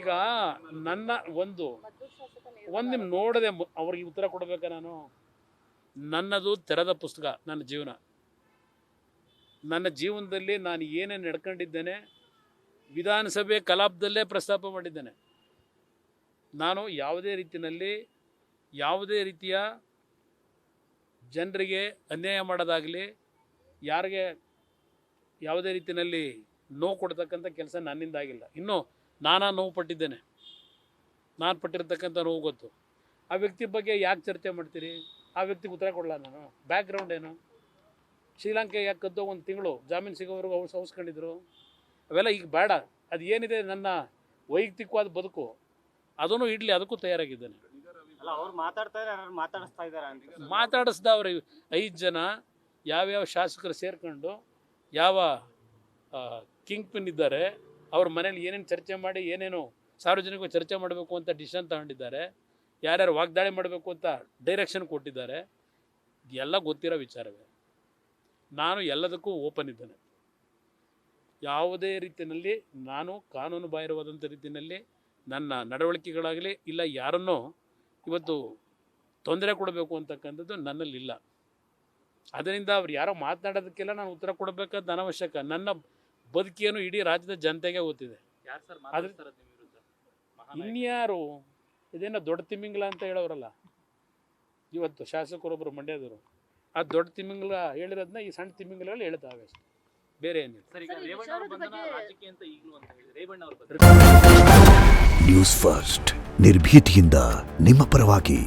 ಈಗ ನನ್ನ ಒಂದು ನಿಮ್ ನೋಡದೆ ಅವ್ರಿಗೆ ಉತ್ತರ ಕೊಡಬೇಕಾ? ನನ್ನದು ತೆರೆದ ಪುಸ್ತಕ. ನನ್ನ ಜೀವನದಲ್ಲಿ ನಾನು ಏನೇನು ನಡ್ಕೊಂಡಿದ್ದೇನೆ ವಿಧಾನಸಭೆ ಕಲಾಪದಲ್ಲೇ ಪ್ರಸ್ತಾಪ ಮಾಡಿದ್ದೇನೆ. ನಾನು ಯಾವುದೇ ರೀತಿಯ ಜನರಿಗೆ ಅನ್ಯಾಯ ಮಾಡೋದಾಗಲಿ, ಯಾರಿಗೆ ಯಾವುದೇ ರೀತಿಯಲ್ಲಿ ನೋವು ಕೊಡ್ತಕ್ಕಂಥ ಕೆಲಸ ನನ್ನಿಂದ ಆಗಿಲ್ಲ. ಇನ್ನೂ ನೋವು ಪಟ್ಟಿದ್ದೇನೆ. ನಾನು ಪಟ್ಟಿರ್ತಕ್ಕಂಥ ನೋವು ಗೊತ್ತು. ಆ ವ್ಯಕ್ತಿ ಬಗ್ಗೆ ಯಾಕೆ ಚರ್ಚೆ ಮಾಡ್ತೀರಿ? ಆ ವ್ಯಕ್ತಿಗೆ ಉತ್ತರ ಕೊಡಲ್ಲ ನಾನು. ಬ್ಯಾಕ್ಗ್ರೌಂಡ್ ಏನು? ಶ್ರೀಲಂಕೆ ಯಾಕೆ ಕದ್ದೋ 1 ತಿಂಗಳು ಜಾಮೀನು ಸಿಗೋವರೆಗೂ ಸೌಸ್ಕೊಂಡಿದ್ರು. ಅವೆಲ್ಲ ಈಗ ಬೇಡ. ಅದು ಏನಿದೆ ನನ್ನ ವೈಯಕ್ತಿಕವಾದ ಬದುಕು, ಅದನ್ನು ಇಡಲಿ, ಅದಕ್ಕೂ ತಯಾರಾಗಿದ್ದೇನೆ. ಮಾತಾಡಿಸ್ದವ್ರೆ 5 ಜನ ಯಾವ್ಯಾವ ಶಾಸಕರು ಸೇರ್ಕೊಂಡು ಯಾವ ಕಿಂಗ್ ಪಿನ್ ಇದ್ದಾರೆ, ಅವ್ರ ಮನೇಲಿ ಏನೇನು ಚರ್ಚೆ ಮಾಡಿ ಏನೇನು ಸಾರ್ವಜನಿಕ ಚರ್ಚೆ ಮಾಡಬೇಕು ಅಂತ ಡಿಸಿಷನ್ ತಗೊಂಡಿದ್ದಾರೆ, ಯಾರ್ಯಾರು ವಾಗ್ದಾಳಿ ಮಾಡಬೇಕು ಅಂತ ಡೈರೆಕ್ಷನ್ ಕೊಟ್ಟಿದ್ದಾರೆ, ಎಲ್ಲ ಗೊತ್ತಿರೋ ವಿಚಾರವೇ. ನಾನು ಎಲ್ಲದಕ್ಕೂ ಓಪನ್ ಇದ್ದೇನೆ. ಯಾವುದೇ ರೀತಿಯಲ್ಲಿ ನಾನು ಕಾನೂನು ಬಾಹಿರವಾದಂಥ ರೀತಿಯಲ್ಲಿ ನನ್ನ ನಡವಳಿಕೆಗಳಾಗಲಿ ಇಲ್ಲ ಯಾರನ್ನೋ ಇವತ್ತು ತೊಂದರೆ ಕೊಡಬೇಕು ಅಂತಕ್ಕಂಥದ್ದು ನನ್ನಲ್ಲಿಲ್ಲ. ಅದರಿಂದ ಅವ್ರು ಯಾರೋ ಮಾತನಾಡೋದಕ್ಕೆಲ್ಲ ನಾನು ಉತ್ತರ ಕೊಡಬೇಕಾದ ಅನವಶ್ಯಕ. ನನ್ನ ಬದುಕೇನು ಇಡೀ ರಾಜ್ಯದ ಜನತೆಗೆ ಗೊತ್ತಿದೆ. ಇನ್ಯಾರು ಇದೇನೋ ದೊಡ್ಡ ತಿಮ್ಮಿಂಗ್ಲ ಅಂತ ಹೇಳೋರಲ್ಲ, ಇವತ್ತು ಶಾಸಕರೊಬ್ಬರು ಮಂಡ್ಯದವರು, ಆ ದೊಡ್ಡ ತಿಮ್ಮಿಂಗ್ಲ ಹೇಳಿರೋದನ್ನ ಈ ಸಣ್ಣ ತಿಮ್ಮಿಂಗ್ಲಗಳು ಹೇಳ್ತಾವೆ ಅಷ್ಟೇ, ಬೇರೆ ಏನಿಲ್ಲ. ನ್ಯೂಸ್ ಫಸ್ಟ್ ನಿರ್ಭೀತಿಯಿಂದ ನಿಮ್ಮ ಪರವಾಗಿ.